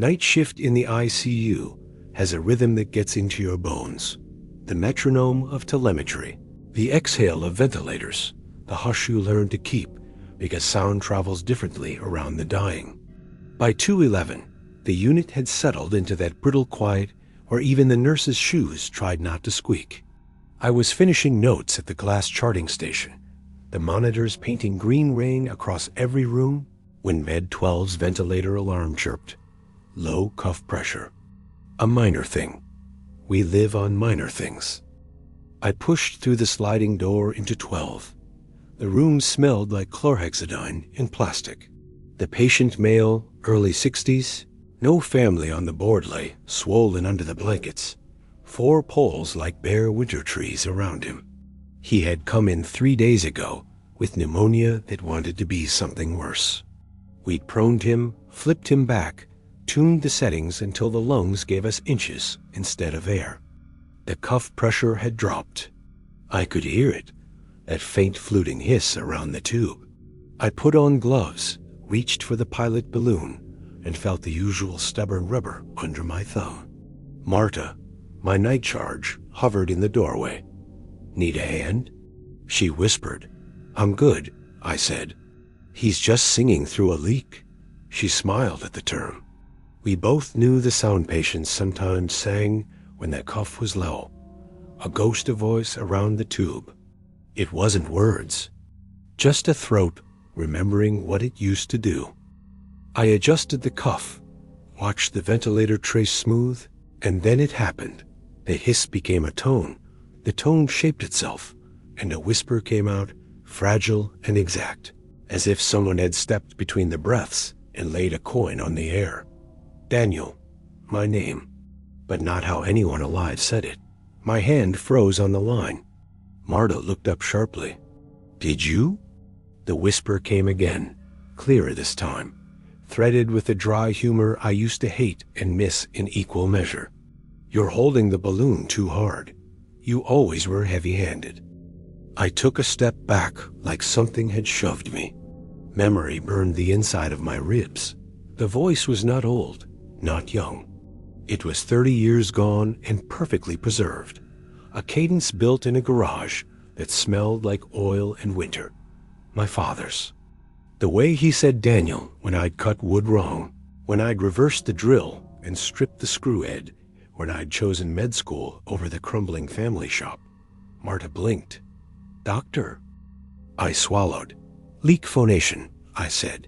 Night shift in the ICU has a rhythm that gets into your bones. The metronome of telemetry, the exhale of ventilators, the hush you learn to keep because sound travels differently around the dying. By 2:11, the unit had settled into that brittle quiet where even the nurse's shoes tried not to squeak. I was finishing notes at the glass charting station, the monitors painting green rain across every room, when Med 12's ventilator alarm chirped. Low cuff pressure. A minor thing. We live on minor things. I pushed through the sliding door into 12. The room smelled like chlorhexidine and plastic. The patient male, early 60s. No family on the board lay, swollen under the blankets. 4 poles like bare winter trees around him. He had come in 3 days ago with pneumonia that wanted to be something worse. We'd proned him, flipped him back, tuned the settings until the lungs gave us inches instead of air. The cuff pressure had dropped. I could hear it, that faint fluting hiss around the tube. I put on gloves, reached for the pilot balloon, and felt the usual stubborn rubber under my thumb. Marta, my night charge, hovered in the doorway. "Need a hand?" She whispered. "I'm good," I said. "He's just singing through a leak." She smiled at the term. We both knew the sound patients sometimes sang when that cuff was low, a ghost of voice around the tube. It wasn't words, just a throat remembering what it used to do. I adjusted the cuff, watched the ventilator trace smooth, and then it happened. The hiss became a tone. The tone shaped itself, and a whisper came out, fragile and exact, as if someone had stepped between the breaths and laid a coin on the air. Daniel, my name, but not how anyone alive said it. My hand froze on the line. Marta looked up sharply. "Did you?" The whisper came again, clearer this time, threaded with the dry humor I used to hate and miss in equal measure. "You're holding the balloon too hard. You always were heavy-handed." I took a step back like something had shoved me. Memory burned the inside of my ribs. The voice was not old, not young. It was 30 years gone and perfectly preserved. A cadence built in a garage that smelled like oil and winter. My father's. The way he said Daniel when I'd cut wood wrong, when I'd reversed the drill and stripped the screw head, when I'd chosen med school over the crumbling family shop. Marta blinked. "Doctor." I swallowed. "Leak phonation," I said.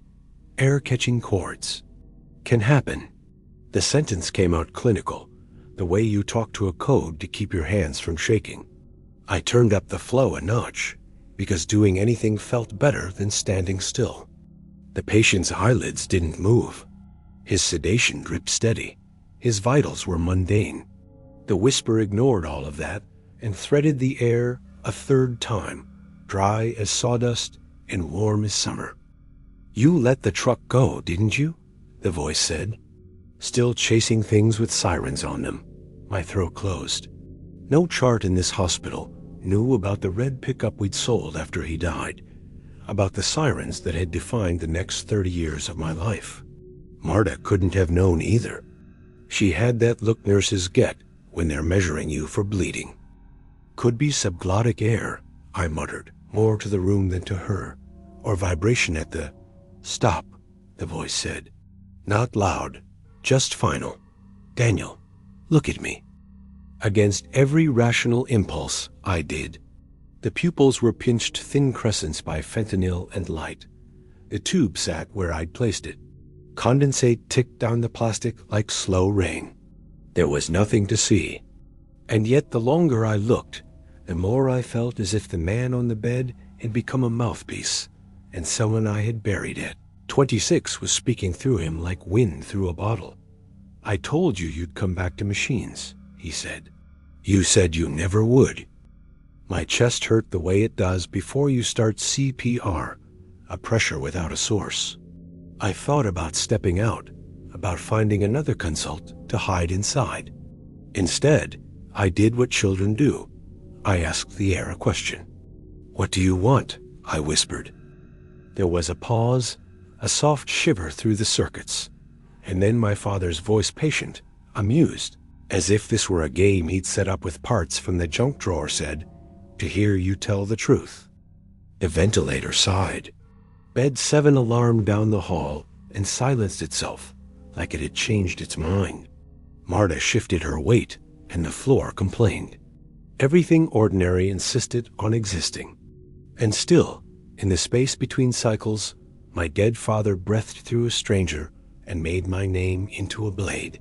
"Air-catching chords. Can happen." The sentence came out clinical, the way you talk to a code to keep your hands from shaking. I turned up the flow a notch, because doing anything felt better than standing still. The patient's eyelids didn't move. His sedation dripped steady. His vitals were mundane. The whisper ignored all of that and threaded the air a third time, dry as sawdust and warm as summer. "You let the truck go, didn't you?" the voice said. Still chasing things with sirens on them. My throat closed. No chart in this hospital knew about the red pickup we'd sold after he died, about the sirens that had defined the next 30 years of my life. Marta couldn't have known either. She had that look nurses get when they're measuring you for bleeding. "Could be subglottic air," I muttered, more to the room than to her, or vibration at the... "Stop," the voice said. Not loud, just final. "Daniel, look at me." Against every rational impulse, I did. The pupils were pinched thin crescents by fentanyl and light. The tube sat where I'd placed it. Condensate ticked down the plastic like slow rain. There was nothing to see. And yet the longer I looked, the more I felt as if the man on the bed had become a mouthpiece, and someone I had buried at 26 was speaking through him like wind through a bottle. "I told you you'd come back to machines," he said. "You said you never would." My chest hurt the way it does before you start CPR, a pressure without a source. I thought about stepping out, about finding another consult to hide inside. Instead, I did what children do. I asked the air a question. "What do you want?" I whispered. There was a pause, a soft shiver through the circuits. And then my father's voice, patient, amused, as if this were a game he'd set up with parts from the junk drawer, said, "To hear you tell the truth." The ventilator sighed. Bed 7 alarmed down the hall and silenced itself like it had changed its mind. Marta shifted her weight and the floor complained. Everything ordinary insisted on existing. And still, in the space between cycles, my dead father breathed through a stranger and made my name into a blade.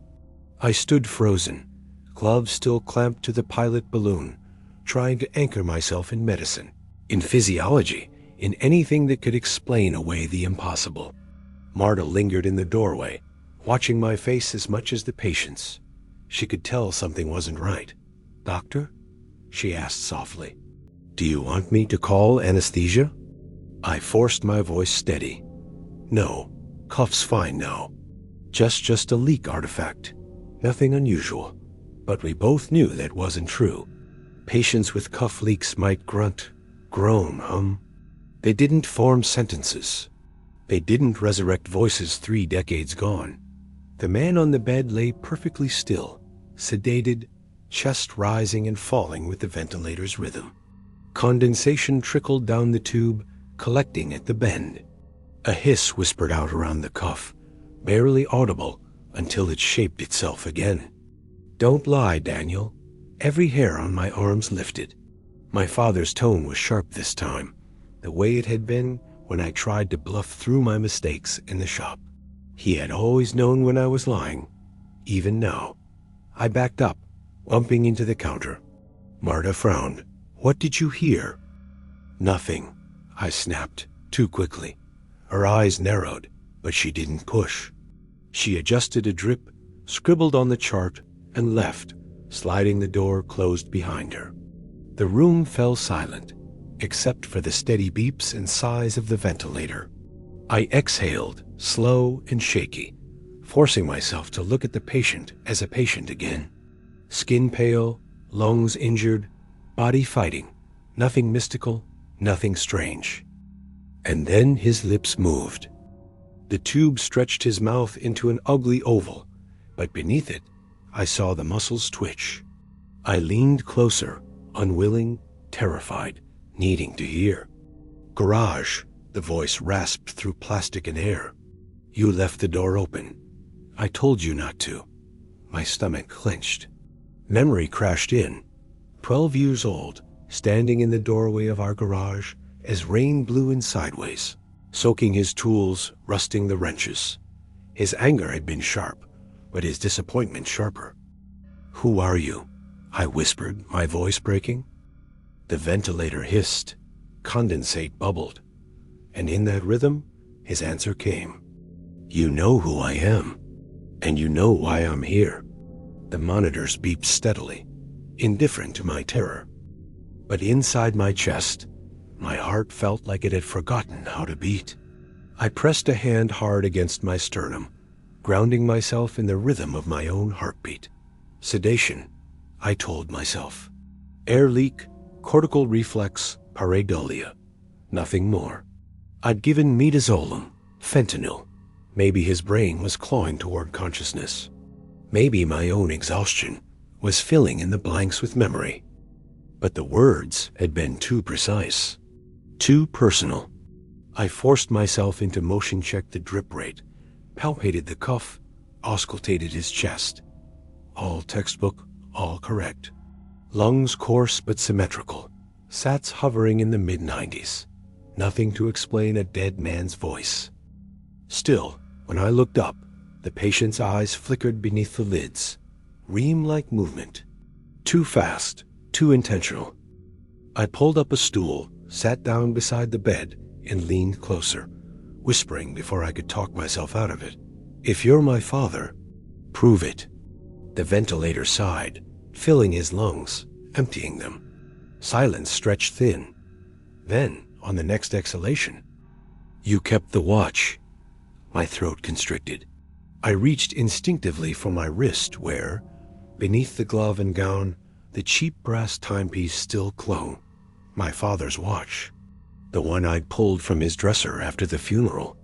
I stood frozen, gloves still clamped to the pilot balloon, trying to anchor myself in medicine, in physiology, in anything that could explain away the impossible. Marta lingered in the doorway, watching my face as much as the patient's. She could tell something wasn't right. "Doctor?" she asked softly. "Do you want me to call anesthesia?" I forced my voice steady. "No, cuff's fine now. Just a leak artifact. Nothing unusual." But we both knew that wasn't true. Patients with cuff leaks might grunt, groan, hum. They didn't form sentences. They didn't resurrect voices 3 decades gone. The man on the bed lay perfectly still, sedated, chest rising and falling with the ventilator's rhythm. Condensation trickled down the tube, collecting at the bend. A hiss whispered out around the cuff, barely audible until it shaped itself again. "Don't lie, Daniel." Every hair on my arms lifted. My father's tone was sharp this time, the way it had been when I tried to bluff through my mistakes in the shop. He had always known when I was lying, even now. I backed up, bumping into the counter. Marta frowned. "What did you hear?" "Nothing," I snapped, too quickly. Her eyes narrowed, but she didn't push. She adjusted a drip, scribbled on the chart, and left, sliding the door closed behind her. The room fell silent, except for the steady beeps and sighs of the ventilator. I exhaled, slow and shaky, forcing myself to look at the patient as a patient again. Skin pale, lungs injured, body fighting, nothing mystical, nothing strange. And then his lips moved. The tube stretched his mouth into an ugly oval, but beneath it, I saw the muscles twitch. I leaned closer, unwilling, terrified, needing to hear. "Garage," the voice rasped through plastic and air. "You left the door open. I told you not to." My stomach clenched. Memory crashed in. 12 years old, standing in the doorway of our garage as rain blew in sideways, soaking his tools, rusting the wrenches. His anger had been sharp, but his disappointment sharper. "Who are you?" I whispered, my voice breaking. The ventilator hissed, condensate bubbled, and in that rhythm, his answer came. "You know who I am, and you know why I'm here." The monitors beeped steadily, indifferent to my terror. But inside my chest, my heart felt like it had forgotten how to beat. I pressed a hand hard against my sternum, grounding myself in the rhythm of my own heartbeat. Sedation, I told myself. Air leak, cortical reflex, pareidolia. Nothing more. I'd given midazolam, fentanyl. Maybe his brain was clawing toward consciousness. Maybe my own exhaustion was filling in the blanks with memory. But the words had been too precise, too personal. I forced myself into motion check the drip rate, palpated the cuff, auscultated his chest. All textbook, all correct. Lungs coarse but symmetrical, sats hovering in the mid-90s. Nothing to explain a dead man's voice. Still, when I looked up, the patient's eyes flickered beneath the lids. Ream-like movement. Too fast, too intentional. I pulled up a stool, sat down beside the bed, and leaned closer, whispering before I could talk myself out of it. "If you're my father, prove it." The ventilator sighed, filling his lungs, emptying them. Silence stretched thin. Then, on the next exhalation, "You kept the watch." My throat constricted. I reached instinctively for my wrist where, beneath the glove and gown, the cheap brass timepiece still clung. My father's watch. The one I'd pulled from his dresser after the funeral.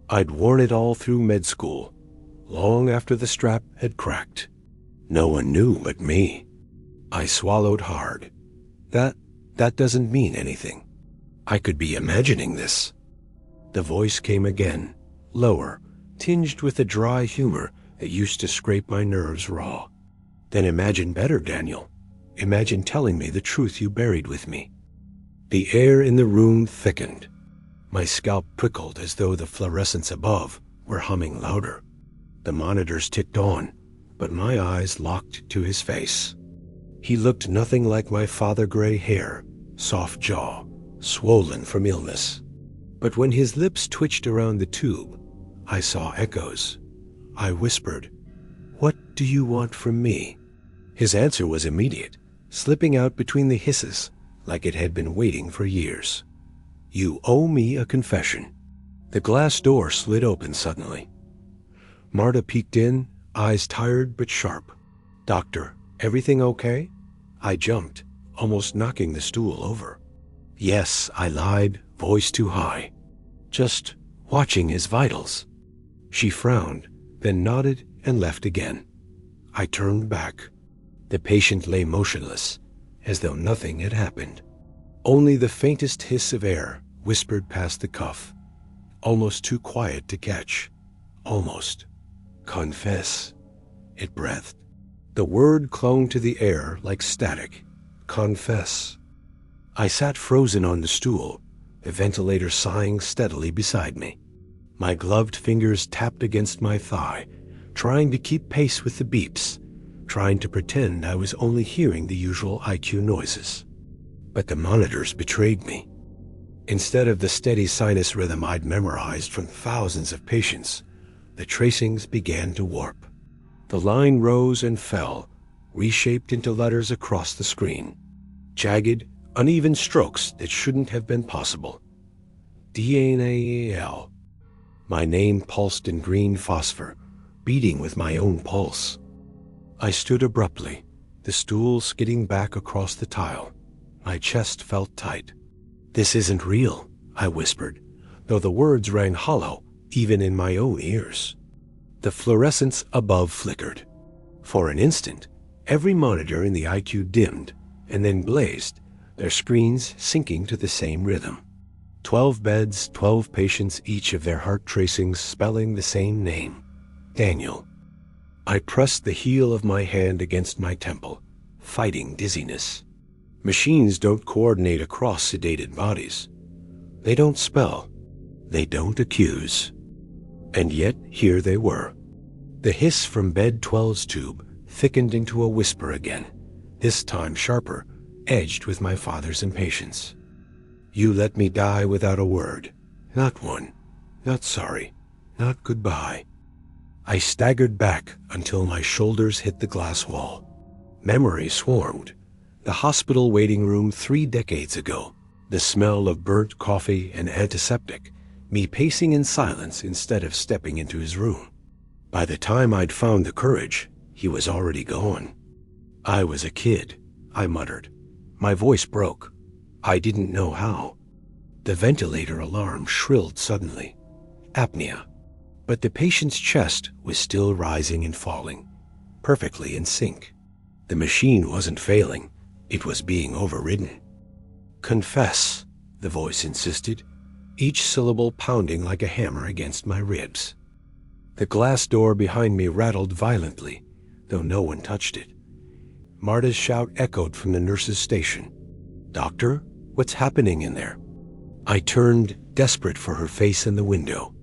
I'd worn it all through med school. long after the strap had cracked. No one knew but me. I swallowed hard. That doesn't mean anything. I could be imagining this. The voice came again, lower, tinged with a dry humor that used to scrape my nerves raw. Then imagine better, Daniel. Imagine telling me the truth you buried with me. The air in the room thickened. My scalp prickled as though the fluorescents above were humming louder. The monitors ticked on, but my eyes locked to his face. He looked nothing like my father-gray hair, soft jaw, swollen from illness. But when his lips twitched around the tube, I saw echoes. I whispered, "What do you want from me?" His answer was immediate, slipping out between the hisses like it had been waiting for years. "You owe me a confession." The glass door slid open suddenly. Marta peeked in, eyes tired but sharp. "Doctor, everything okay?" I jumped, almost knocking the stool over. "Yes," I lied, voice too high. "Just watching his vitals." She frowned, then nodded and left again. I turned back. The patient lay motionless, as though nothing had happened. Only the faintest hiss of air whispered past the cuff, almost too quiet to catch. Almost. "Confess," it breathed. The word clung to the air like static. Confess. I sat frozen on the stool, the ventilator sighing steadily beside me. My gloved fingers tapped against my thigh, trying to keep pace with the beeps, trying to pretend I was only hearing the usual ICU noises. But the monitors betrayed me. Instead of the steady sinus rhythm I'd memorized from thousands of patients, the tracings began to warp. The line rose and fell, reshaped into letters across the screen. Jagged, uneven strokes that shouldn't have been possible. DNAL. My name pulsed in green phosphor, beating with my own pulse. I stood abruptly, the stool skidding back across the tile. My chest felt tight. "This isn't real," I whispered, though the words rang hollow even in my own ears. The fluorescence above flickered. For an instant, every monitor in the ICU dimmed and then blazed, their screens syncing to the same rhythm. 12 beds, 12 patients, each of their heart tracings spelling the same name. Daniel. I pressed the heel of my hand against my temple, fighting dizziness. Machines don't coordinate across sedated bodies. They don't spell. They don't accuse. And yet here they were. The hiss from bed 12's tube thickened into a whisper again, this time sharper, edged with my father's impatience. "You let me die without a word. Not one. Not sorry. Not goodbye." I staggered back until my shoulders hit the glass wall. Memory swarmed. The hospital waiting room 3 decades ago. The smell of burnt coffee and antiseptic. Me pacing in silence instead of stepping into his room. By the time I'd found the courage, he was already gone. "I was a kid," I muttered. My voice broke. I didn't know how. The ventilator alarm shrilled suddenly. Apnea. But the patient's chest was still rising and falling, perfectly in sync. The machine wasn't failing. It was being overridden. "Confess," the voice insisted, each syllable pounding like a hammer against my ribs. The glass door behind me rattled violently, though no one touched it. Marta's shout echoed from the nurse's station. "Doctor, what's happening in there?" I turned, desperate for her face in the window.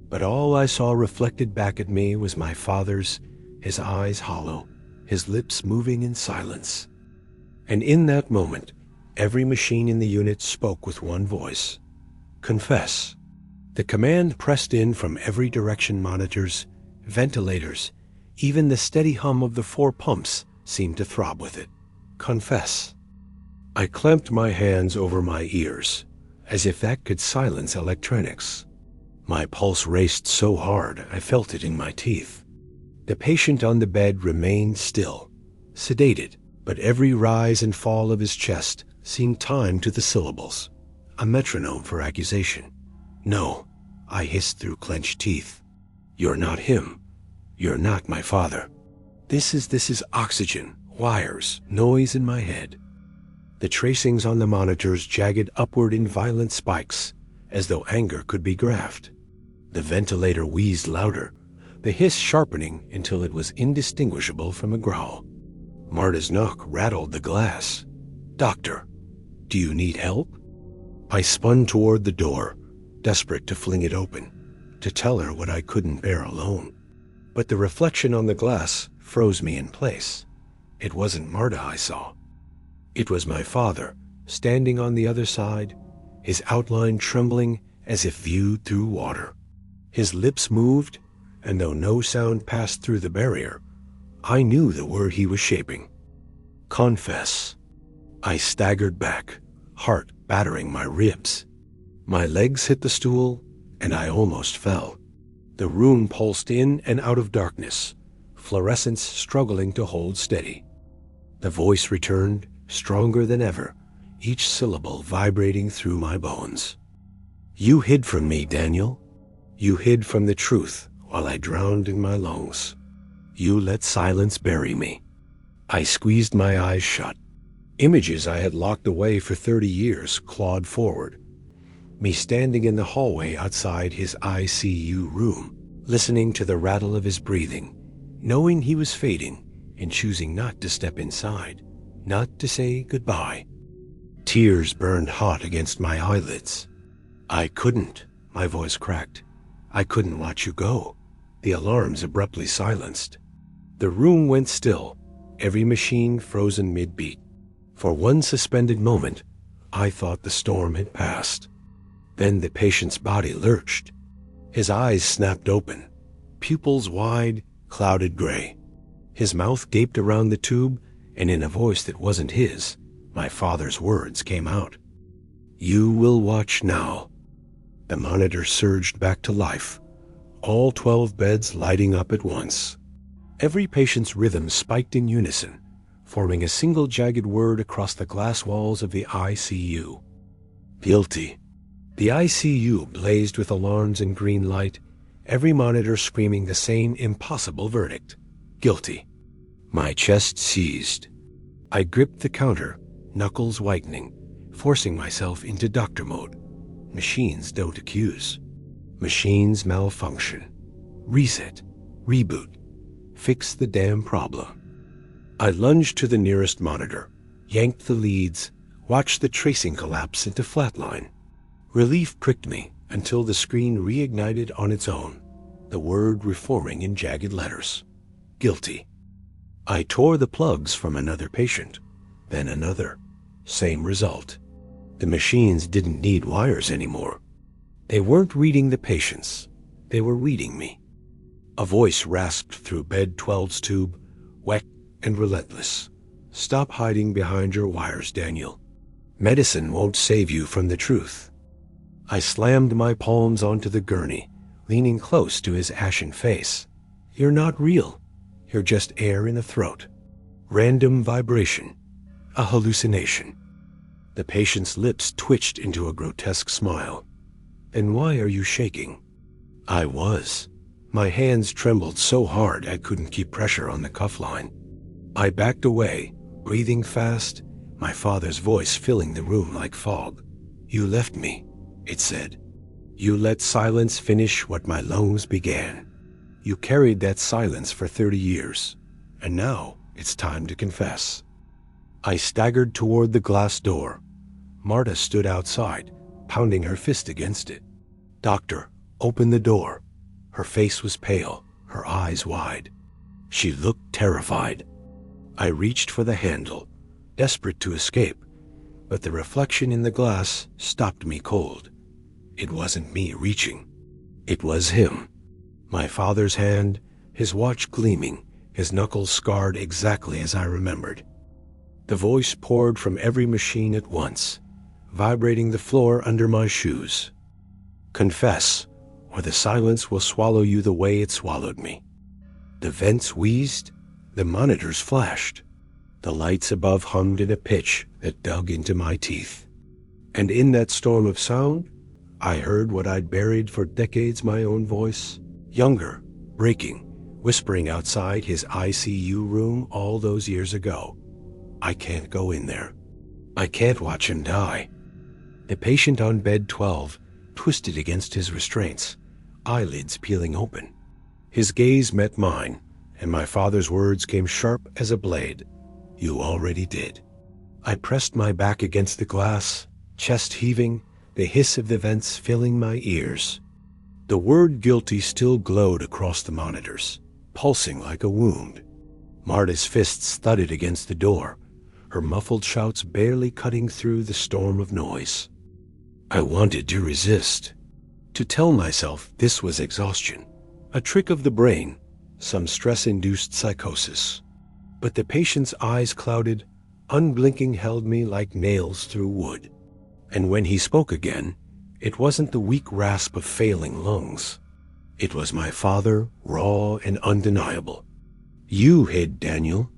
But all I saw reflected back at me was my father's, his eyes hollow, his lips moving in silence. And in that moment, every machine in the unit spoke with one voice. "Confess." The command pressed in from every direction. Monitors, ventilators, even the steady hum of the 4 pumps seemed to throb with it. "Confess." I clamped my hands over my ears, as if that could silence electronics. My pulse raced so hard I felt it in my teeth. The patient on the bed remained still, sedated, but every rise and fall of his chest seemed timed to the syllables, a metronome for accusation. "No," I hissed through clenched teeth. "You're not him. You're not my father. This is oxygen, wires, noise in my head. The tracings on the monitors jagged upward in violent spikes, as though anger could be graphed. The ventilator wheezed louder, the hiss sharpening until it was indistinguishable from a growl. Marta's knock rattled the glass. "Doctor, do you need help?" I spun toward the door, desperate to fling it open, to tell her what I couldn't bear alone. But the reflection on the glass froze me in place. It wasn't Marta I saw. It was my father, standing on the other side, his outline trembling as if viewed through water. His lips moved, and though no sound passed through the barrier, I knew the word he was shaping. Confess. I staggered back, heart battering my ribs. My legs hit the stool, and I almost fell. The room pulsed in and out of darkness, fluorescence struggling to hold steady. The voice returned, stronger than ever, each syllable vibrating through my bones. "You hid from me, Daniel. You hid from the truth while I drowned in my lungs. You let silence bury me." I squeezed my eyes shut. Images I had locked away for 30 years clawed forward. Me standing in the hallway outside his ICU room, listening to the rattle of his breathing, knowing he was fading and choosing not to step inside, not to say goodbye. Tears burned hot against my eyelids. "I couldn't," my voice cracked. "I couldn't watch you go." The alarms abruptly silenced. The room went still, every machine frozen mid-beat. For one suspended moment, I thought the storm had passed. Then the patient's body lurched. His eyes snapped open, pupils wide, clouded gray. His mouth gaped around the tube, and in a voice that wasn't his, my father's words came out. "You will watch now." The monitor surged back to life, all 12 beds lighting up at once. Every patient's rhythm spiked in unison, forming a single jagged word across the glass walls of the ICU. Guilty. The ICU blazed with alarms and green light, every monitor screaming the same impossible verdict. Guilty. My chest seized. I gripped the counter, knuckles whitening, forcing myself into doctor mode. Machines don't accuse. Machines malfunction. Reset. Reboot. Fix the damn problem. I lunged to the nearest monitor, yanked the leads, watched the tracing collapse into flatline. Relief pricked me until the screen reignited on its own, the word reforming in jagged letters. Guilty. I tore the plugs from another patient, then another. Same result. The machines didn't need wires anymore. They weren't reading the patients. They were reading me. A voice rasped through bed 12's tube, wet and relentless. "Stop hiding behind your wires, Daniel. Medicine won't save you from the truth." I slammed my palms onto the gurney, leaning close to his ashen face. "You're not real. You're just air in a throat. Random vibration. A hallucination." The patient's lips twitched into a grotesque smile. "Then why are you shaking?" I was. My hands trembled so hard I couldn't keep pressure on the cuff line. I backed away, breathing fast, my father's voice filling the room like fog. "You left me," it said. "You let silence finish what my lungs began. You carried that silence for 30 years, and now it's time to confess." I staggered toward the glass door. Marta stood outside, pounding her fist against it. "Doctor, open the door." Her face was pale, her eyes wide. She looked terrified. I reached for the handle, desperate to escape, but the reflection in the glass stopped me cold. It wasn't me reaching. It was him. My father's hand, his watch gleaming, his knuckles scarred exactly as I remembered. The voice poured from every machine at once, vibrating the floor under my shoes. "Confess, or the silence will swallow you the way it swallowed me." The vents wheezed, the monitors flashed. The lights above hummed in a pitch that dug into my teeth. And in that storm of sound, I heard what I'd buried for decades, my own voice, younger, breaking, whispering outside his ICU room all those years ago. I can't go in there. I can't watch him die. The patient on bed 12 twisted against his restraints, eyelids peeling open. His gaze met mine, and my father's words came sharp as a blade. You already did. I pressed my back against the glass, chest heaving, the hiss of the vents filling my ears. The word guilty still glowed across the monitors, pulsing like a wound. Marta's fists thudded against the door, her muffled shouts barely cutting through the storm of noise. I wanted to resist, to tell myself this was exhaustion, a trick of the brain, some stress-induced psychosis. But the patient's eyes clouded, unblinking, held me like nails through wood. And when he spoke again, it wasn't the weak rasp of failing lungs. It was my father, raw and undeniable. You hid, Daniel.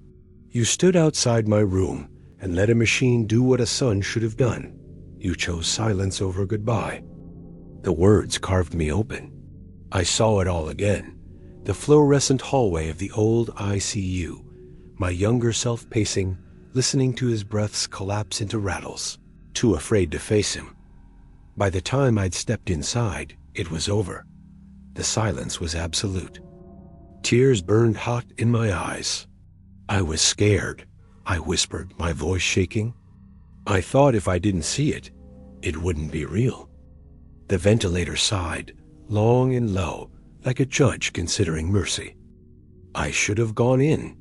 You stood outside my room and let a machine do what a son should have done. You chose silence over goodbye. The words carved me open. I saw it all again. The fluorescent hallway of the old ICU, my younger self pacing, listening to his breaths collapse into rattles, too afraid to face him. By the time I'd stepped inside, it was over. The silence was absolute. Tears burned hot in my eyes. I was scared, I whispered, my voice shaking. I thought if I didn't see it, it wouldn't be real. The ventilator sighed, long and low, like a judge considering mercy. I should have gone in,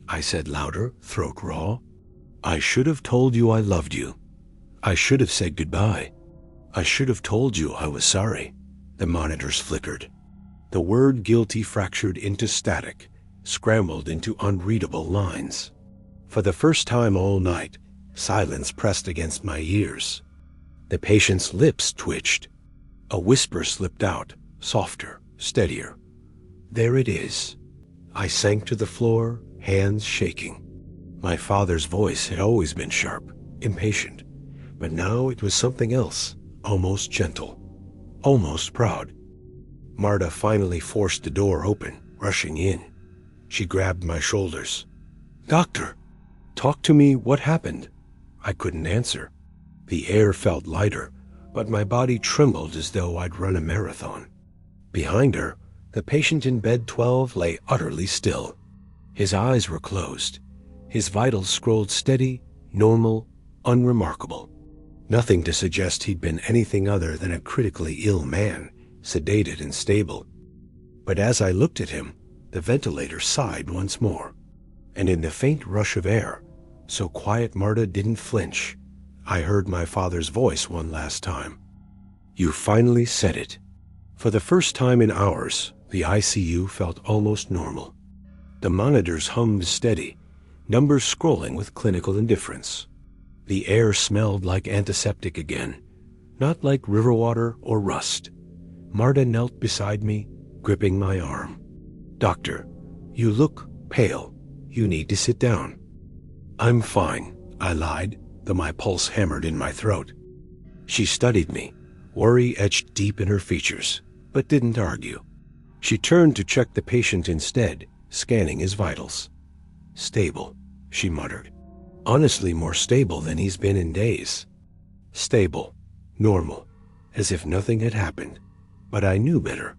I said louder, throat raw. I should have told you I loved you. I should have said goodbye. I should have told you I was sorry. The monitors flickered. The word guilty fractured into static, scrambled into unreadable lines. For the first time all night, silence pressed against my ears. The patient's lips twitched. A whisper slipped out, softer, steadier. There it is. I sank to the floor, hands shaking. My father's voice had always been sharp, impatient, but now it was something else, almost gentle, almost proud. Marta finally forced the door open, rushing in. She grabbed my shoulders. Doctor, talk to me, what happened? I couldn't answer. The air felt lighter, but my body trembled as though I'd run a marathon. Behind her, the patient in bed 12 lay utterly still. His eyes were closed. His vitals scrolled steady, normal, unremarkable. Nothing to suggest he'd been anything other than a critically ill man, sedated and stable. But as I looked at him, the ventilator sighed once more. And in the faint rush of air, so quiet Marta didn't flinch, I heard my father's voice one last time. You finally said it. For the first time in hours, the ICU felt almost normal. The monitors hummed steady, numbers scrolling with clinical indifference. The air smelled like antiseptic again, not like river water or rust. Marta knelt beside me, gripping my arm. Doctor, you look pale. You need to sit down. I'm fine, I lied, though my pulse hammered in my throat. She studied me, worry etched deep in her features, but didn't argue. She turned to check the patient instead, scanning his vitals. Stable, she muttered. Honestly, more stable than he's been in days. Stable, normal, as if nothing had happened. But I knew better.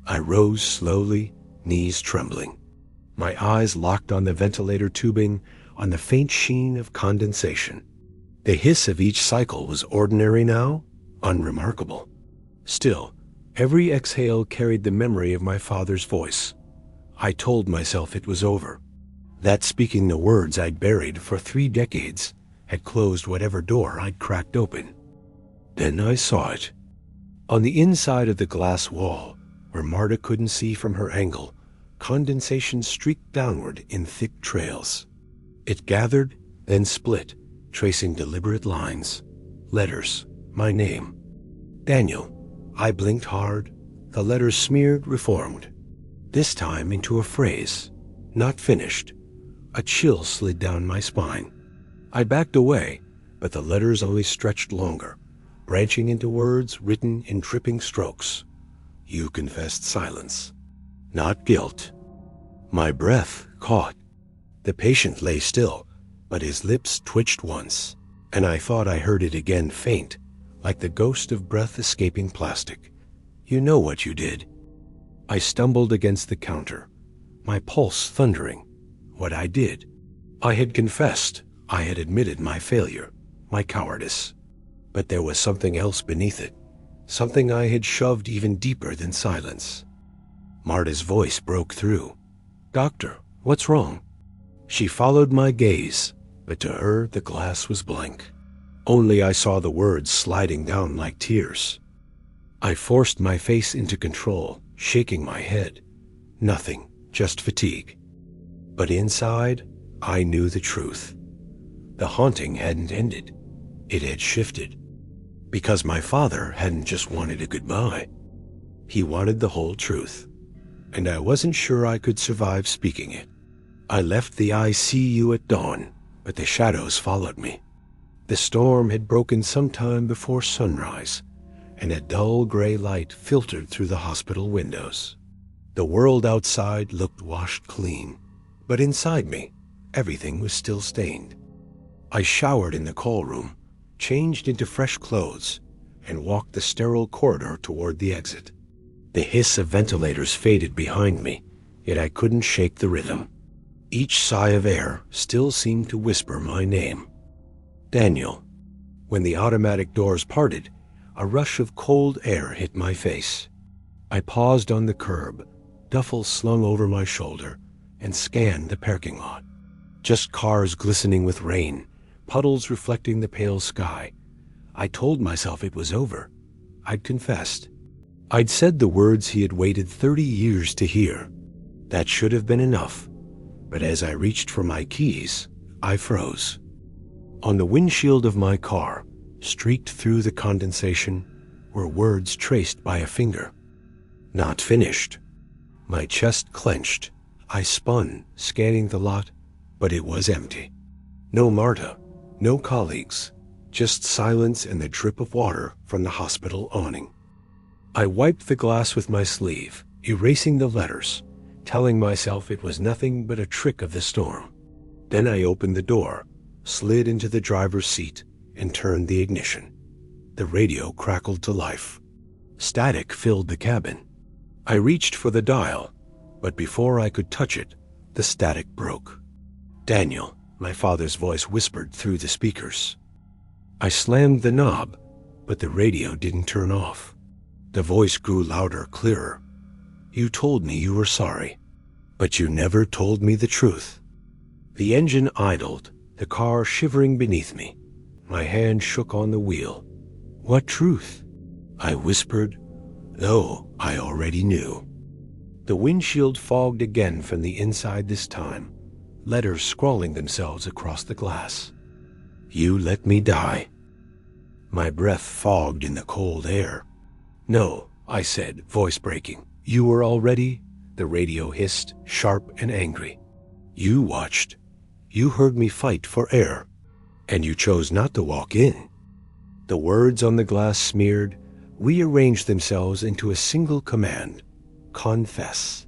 I rose slowly, knees trembling. My eyes locked on the ventilator tubing, on the faint sheen of condensation. The hiss of each cycle was ordinary now, unremarkable. Still, every exhale carried the memory of my father's voice. I told myself it was over. That speaking the words I'd buried for 3 decades had closed whatever door I'd cracked open. Then I saw it. On the inside of the glass wall, where Marta couldn't see from her angle, condensation streaked downward in thick trails. It gathered, then split, tracing deliberate lines. Letters, my name. Daniel. I blinked hard. The letters smeared, reformed. This time into a phrase, not finished. A chill slid down my spine. I backed away, but the letters only stretched longer, branching into words written in dripping strokes. You confessed silence, not guilt. My breath caught. The patient lay still, but his lips twitched once, and I thought I heard it again faint, like the ghost of breath escaping plastic. You know what you did. I stumbled against the counter, my pulse thundering. What I did. I had confessed. I had admitted my failure, my cowardice. But there was something else beneath it, something I had shoved even deeper than silence. Marta's voice broke through. "Doctor, what's wrong?" She followed my gaze, but to her the glass was blank. Only I saw the words sliding down like tears. I forced my face into control, shaking my head. Nothing, just fatigue. But inside, I knew the truth. The haunting hadn't ended. It had shifted. Because my father hadn't just wanted a goodbye. He wanted the whole truth. And I wasn't sure I could survive speaking it. I left the ICU at dawn, but the shadows followed me. The storm had broken sometime before sunrise, and a dull gray light filtered through the hospital windows. The world outside looked washed clean, but inside me, everything was still stained. I showered in the call room, changed into fresh clothes, and walked the sterile corridor toward the exit. The hiss of ventilators faded behind me, yet I couldn't shake the rhythm. Each sigh of air still seemed to whisper my name. Daniel. When the automatic doors parted, a rush of cold air hit my face. I paused on the curb, duffel slung over my shoulder, and scanned the parking lot. Just cars glistening with rain, puddles reflecting the pale sky. I told myself it was over. I'd confessed. I'd said the words he had waited 30 years to hear. That should have been enough. But as I reached for my keys, I froze. On the windshield of my car, streaked through the condensation, were words traced by a finger. Not finished. My chest clenched. I spun, scanning the lot, but it was empty. No Marta, no colleagues, just silence and the drip of water from the hospital awning. I wiped the glass with my sleeve, erasing the letters, telling myself it was nothing but a trick of the storm. Then I opened the door, slid into the driver's seat, and turned the ignition. The radio crackled to life. Static filled the cabin. I reached for the dial, but before I could touch it, the static broke. "Daniel," my father's voice whispered through the speakers. I slammed the knob, but the radio didn't turn off. The voice grew louder, clearer. "You told me you were sorry, but you never told me the truth." The engine idled, the car shivering beneath me. My hand shook on the wheel. "What truth?" I whispered, though I already knew. The windshield fogged again from the inside this time, letters scrawling themselves across the glass. "You let me die." My breath fogged in the cold air. "No," I said, voice breaking. "You were already..." The radio hissed, sharp and angry. "You watched. You heard me fight for air. And you chose not to walk in." The words on the glass smeared, rearranged themselves into a single command. Confess.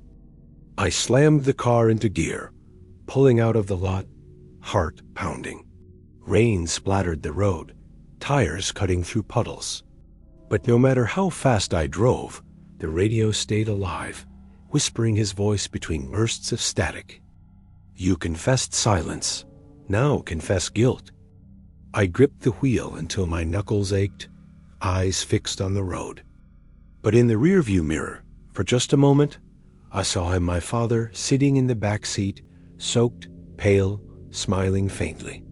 I slammed the car into gear, pulling out of the lot, heart pounding. Rain splattered the road, tires cutting through puddles. But no matter how fast I drove, the radio stayed alive, whispering his voice between bursts of static. "You confessed silence. Now confess guilt." I gripped the wheel until my knuckles ached, eyes fixed on the road. But in the rearview mirror, for just a moment, I saw him, my father, sitting in the back seat, soaked, pale, smiling faintly.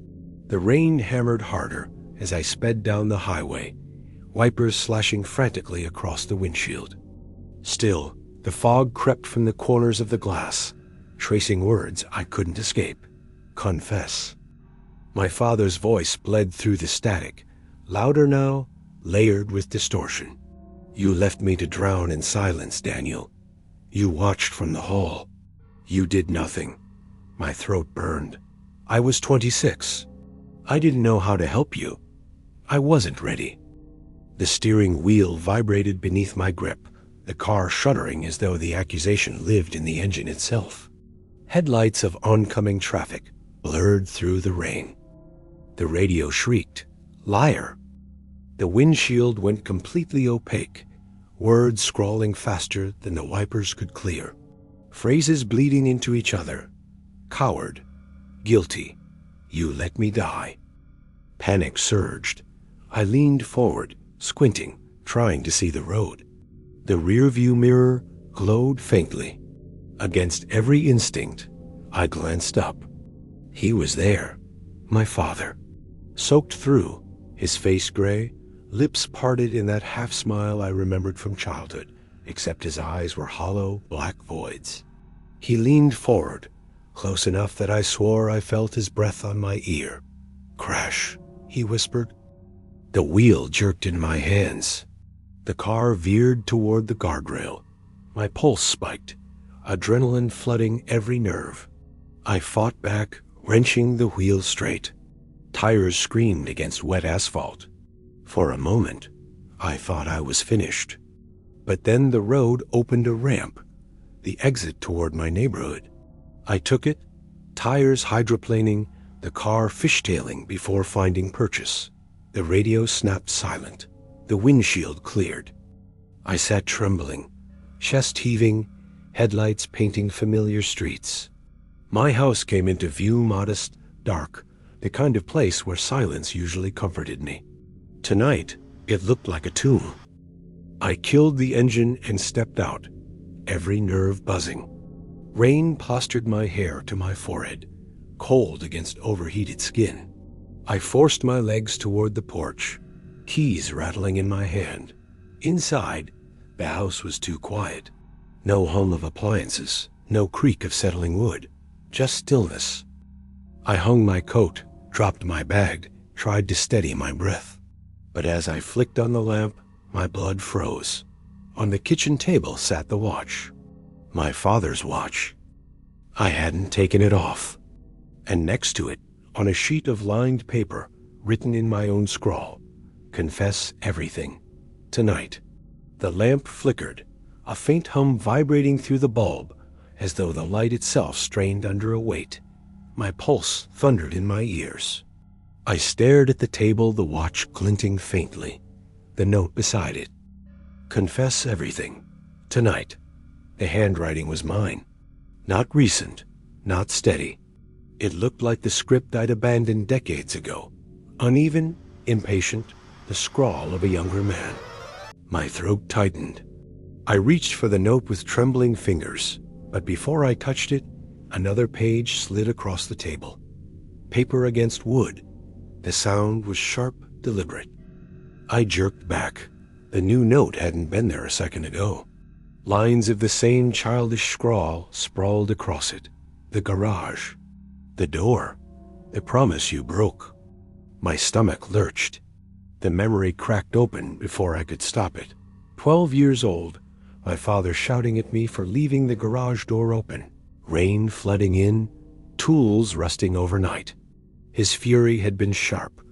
The rain hammered harder as I sped down the highway, wipers slashing frantically across the windshield. Still, the fog crept from the corners of the glass, tracing words I couldn't escape. Confess. My father's voice bled through the static, louder now, layered with distortion. "You left me to drown in silence, Daniel. You watched from the hall. You did nothing." My throat burned. I was 26. I didn't know how to help you. I wasn't ready. The steering wheel vibrated beneath my grip, the car shuddering as though the accusation lived in the engine itself. Headlights of oncoming traffic blurred through the rain. The radio shrieked, "Liar!" The windshield went completely opaque, words scrawling faster than the wipers could clear. Phrases bleeding into each other. Coward. Guilty. You let me die. Panic surged. I leaned forward, squinting, trying to see the road. The rearview mirror glowed faintly. Against every instinct, I glanced up. He was there, my father. Soaked through, his face gray, lips parted in that half-smile I remembered from childhood, except his eyes were hollow, black voids. He leaned forward, close enough that I swore I felt his breath on my ear. "Crash," he whispered. The wheel jerked in my hands. The car veered toward the guardrail. My pulse spiked, adrenaline flooding every nerve. I fought back, wrenching the wheel straight. Tires screamed against wet asphalt. For a moment, I thought I was finished. But then the road opened a ramp, the exit toward my neighborhood. I took it, tires hydroplaning, the car fishtailing before finding purchase. The radio snapped silent. The windshield cleared. I sat trembling, chest heaving, headlights painting familiar streets. My house came into view modest, dark, the kind of place where silence usually comforted me. Tonight, it looked like a tomb. I killed the engine and stepped out, every nerve buzzing. Rain plastered my hair to my forehead, cold against overheated skin. I forced my legs toward the porch, keys rattling in my hand. Inside, the house was too quiet. No hum of appliances, no creak of settling wood, just stillness. I hung my coat, dropped my bag, tried to steady my breath. But as I flicked on the lamp, my blood froze. On the kitchen table sat the watch. My father's watch. I hadn't taken it off. And next to it, on a sheet of lined paper, written in my own scrawl, "Confess everything. Tonight." The lamp flickered, a faint hum vibrating through the bulb, as though the light itself strained under a weight. My pulse thundered in my ears. I stared at the table, the watch glinting faintly, the note beside it. "Confess everything. Tonight." The handwriting was mine. Not recent, not steady. It looked like the script I'd abandoned decades ago. Uneven, impatient, the scrawl of a younger man. My throat tightened. I reached for the note with trembling fingers, but before I touched it, another page slid across the table. Paper against wood. The sound was sharp, deliberate. I jerked back. The new note hadn't been there a second ago. Lines of the same childish scrawl sprawled across it. The garage. The door. The promise you broke. My stomach lurched. The memory cracked open before I could stop it. 12 years old, my father shouting at me for leaving the garage door open. Rain flooding in, tools rusting overnight. His fury had been sharp,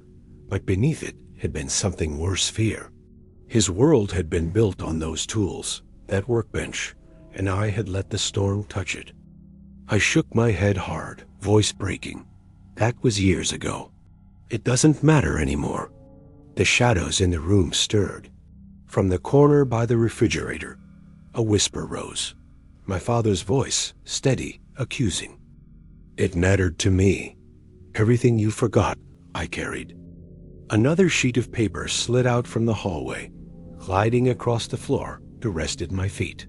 but beneath it had been something worse fear. His world had been built on those tools, that workbench, and I had let the storm touch it. I shook my head hard, voice breaking. That was years ago. It doesn't matter anymore. The shadows in the room stirred. From the corner by the refrigerator, a whisper rose. My father's voice, steady, accusing. "It mattered to me. Everything you forgot, I carried." Another sheet of paper slid out from the hallway, gliding across the floor to rest at my feet.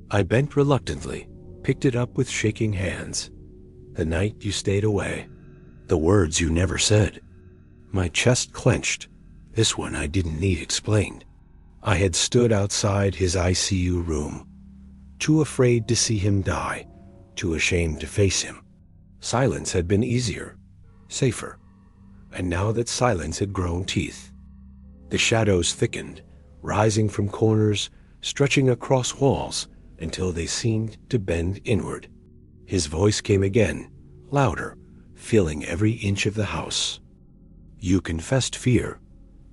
I bent reluctantly, picked it up with shaking hands. "The night you stayed away. The words you never said." My chest clenched. This one I didn't need explained. I had stood outside his ICU room, too afraid to see him die, too ashamed to face him. Silence had been easier, safer, and now that silence had grown teeth. The shadows thickened, rising from corners, stretching across walls until they seemed to bend inward. His voice came again, louder, filling every inch of the house. "You confessed fear.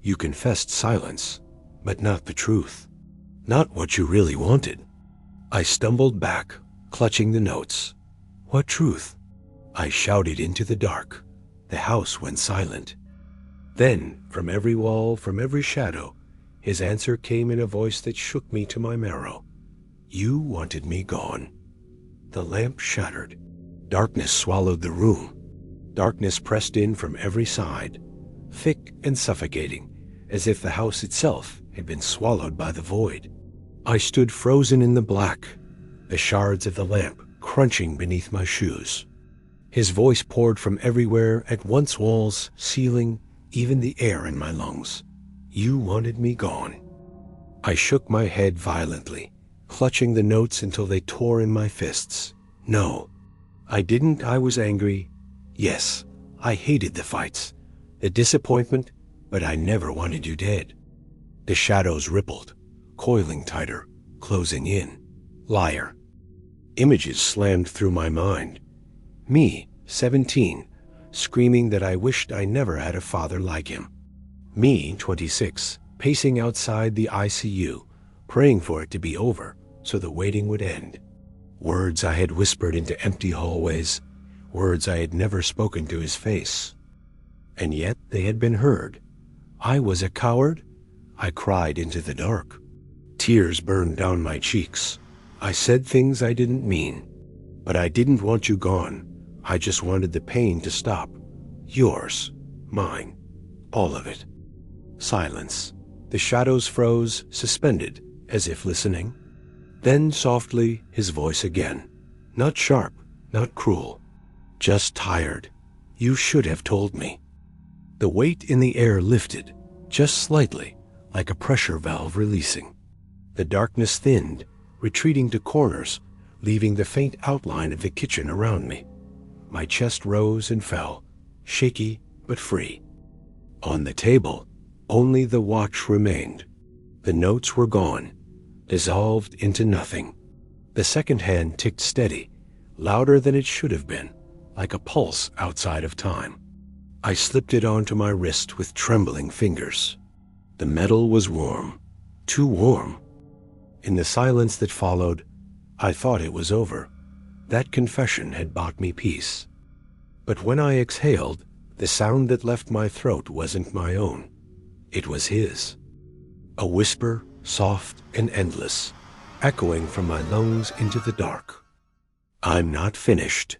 You confessed silence, but not the truth. Not what you really wanted." I stumbled back, clutching the notes. What truth? I shouted into the dark. The house went silent. Then, from every wall, from every shadow, his answer came in a voice that shook me to my marrow. You wanted me gone. The lamp shattered. Darkness swallowed the room. Darkness pressed in from every side, thick and suffocating, as if the house itself had been swallowed by the void. I stood frozen in the black, the shards of the lamp crunching beneath my shoes. His voice poured from everywhere, at once walls, ceiling, even the air in my lungs. You wanted me gone. I shook my head violently, clutching the notes until they tore in my fists. No, I didn't. I was angry. Yes, I hated the fights, the disappointment, but I never wanted you dead. The shadows rippled, coiling tighter, closing in. Liar. Images slammed through my mind. Me, 17, screaming that I wished I never had a father like him. Me, 26, pacing outside the ICU, praying for it to be over so the waiting would end. Words I had whispered into empty hallways, words I had never spoken to his face. And yet they had been heard. I was a coward? I cried into the dark. Tears burned down my cheeks. I said things I didn't mean. But I didn't want you gone. I just wanted the pain to stop. Yours, mine, all of it. Silence. The shadows froze, suspended, as if listening. Then softly, his voice again. Not sharp, not cruel. Just tired. You should have told me. The weight in the air lifted, just slightly, like a pressure valve releasing. The darkness thinned, retreating to corners, leaving the faint outline of the kitchen around me. My chest rose and fell, shaky but free. On the table, only the watch remained. The notes were gone, dissolved into nothing. The second hand ticked steady, louder than it should have been, like a pulse outside of time. I slipped it onto my wrist with trembling fingers. The metal was warm, too warm. In the silence that followed, I thought it was over. That confession had bought me peace. But when I exhaled, the sound that left my throat wasn't my own. It was his. A whisper, soft and endless, echoing from my lungs into the dark. I'm not finished.